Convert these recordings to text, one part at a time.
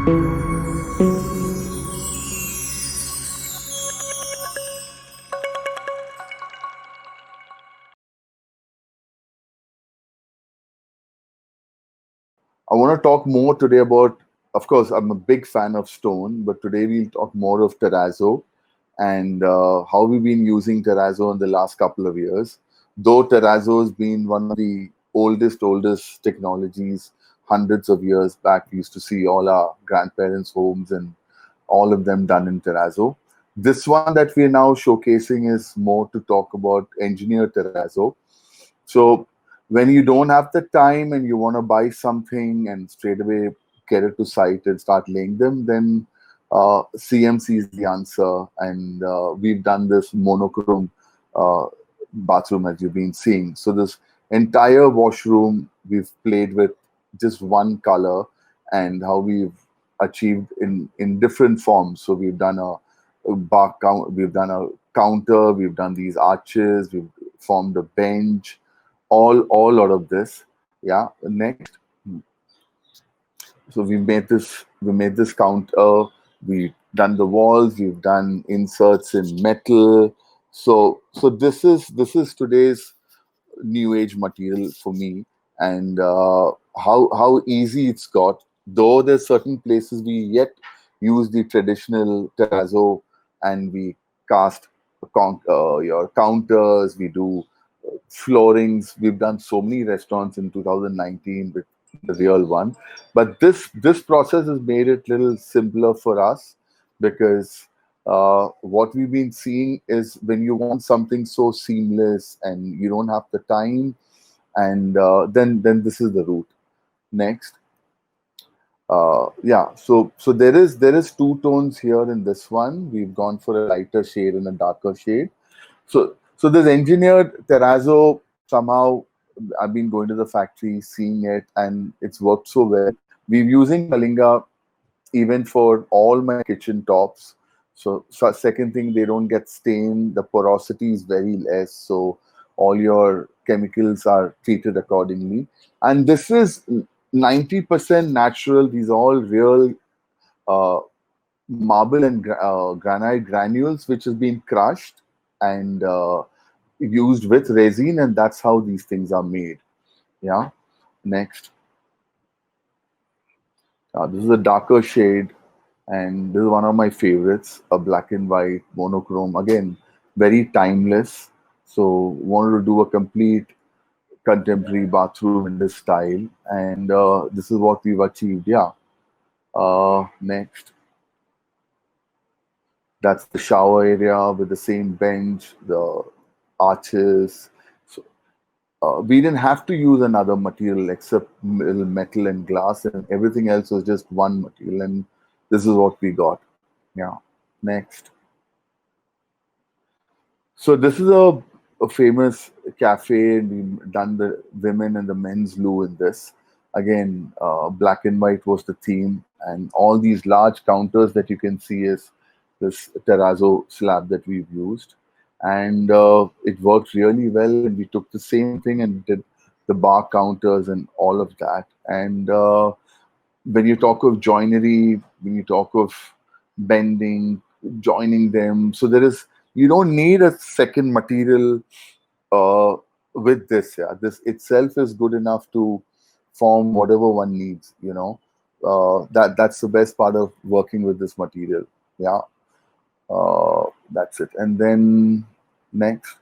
I want to talk more today about, of course, I'm a big fan of stone, but today we'll talk more of terrazzo and how we've been using terrazzo in the last couple of years. Though terrazzo has been one of the oldest technologies, hundreds of years back, we used to see all our grandparents' homes and all of them done in terrazzo. This one that we're now showcasing is more to talk about engineered terrazzo. So when you don't have the time and you want to buy something and straight away get it to site and start laying them, then CMC is the answer. And we've done this monochrome uh, bathroom as you've been seeing. So this entire washroom we've played with just one color and how we've achieved in different forms. So we've done a bar count, we've done a counter, we've done these arches, we've formed a bench, all out of this. Yeah. Next. So we made this counter. We've done the walls. We've done inserts in metal. So this is today's new age material for me, and how easy it's got. Though there's certain places we yet use the traditional terrazzo, and we cast your counters. We do floorings. We've done so many restaurants in 2019 with the real one, but this process has made it a little simpler for us because what we've been seeing is when you want something so seamless and you don't have the time, and then this is the route. Next. Yeah, so there is two tones here in this one. We've gone for a lighter shade and a darker shade. So this engineered terrazzo, somehow I've been going to the factory, seeing it, and it's worked so well. We're using Kalinga even for all my kitchen tops. So second thing, they don't get stained. The porosity is very less, so all your chemicals are treated accordingly. And this is 90% natural. These are all real uh, marble and granite granules, which has been crushed and used with resin, and that's how these things are made. Yeah. Next. This is a darker shade, and this is one of my favorites, a black and white monochrome. Again, very timeless. So wanted to do a complete contemporary bathroom in this style, and this is what we've achieved. Yeah. Next, that's the shower area with the same bench, the arches. So we didn't have to use another material except metal and glass, and everything else was just one material, and this is what we got. Yeah. Next. So this is a famous cafe, and we've done the women and the men's loo in this. Again, black and white was the theme, and all these large counters that you can see is this terrazzo slab that we've used, and it worked really well. And we took the same thing and did the bar counters and all of that. And when you talk of joinery, when you talk of bending, joining them, so there is you don't need a second material uh, with this. Yeah, this itself is good enough to form whatever one needs. That's the best part of working with this material. Yeah, that's it. And then next,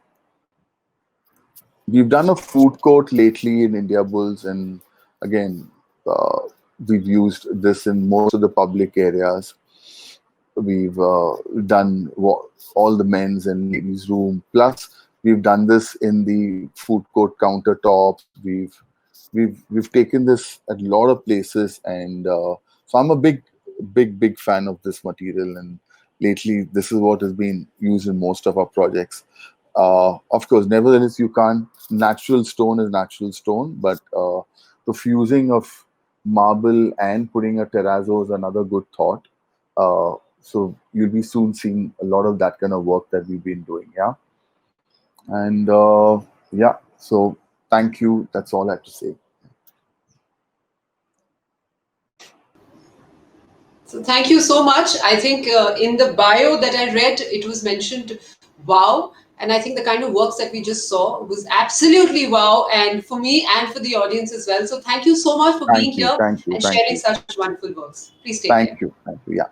we've done a food court lately in India Bulls, and again, uh, we've used this in most of the public areas. We've done all the men's and ladies' room. Plus, we've done this in the food court countertops. We've taken this at a lot of places, and so I'm a big fan of this material. And lately, this is what has been used in most of our projects. Of course, nevertheless, you can't. Natural stone is natural stone, but the fusing of marble and putting a terrazzo is another good thought. So you'll be soon seeing a lot of that kind of work that we've been doing. Yeah. And yeah, so thank you. That's all I have to say. So thank you so much. I think in the bio that I read, it was mentioned wow. And I think the kind of works that we just saw was absolutely wow. And for me and for the audience as well. So thank you so much for being Thank you, here thank you, and thank sharing you, such wonderful works. Please take care. thank you, thank you. Yeah.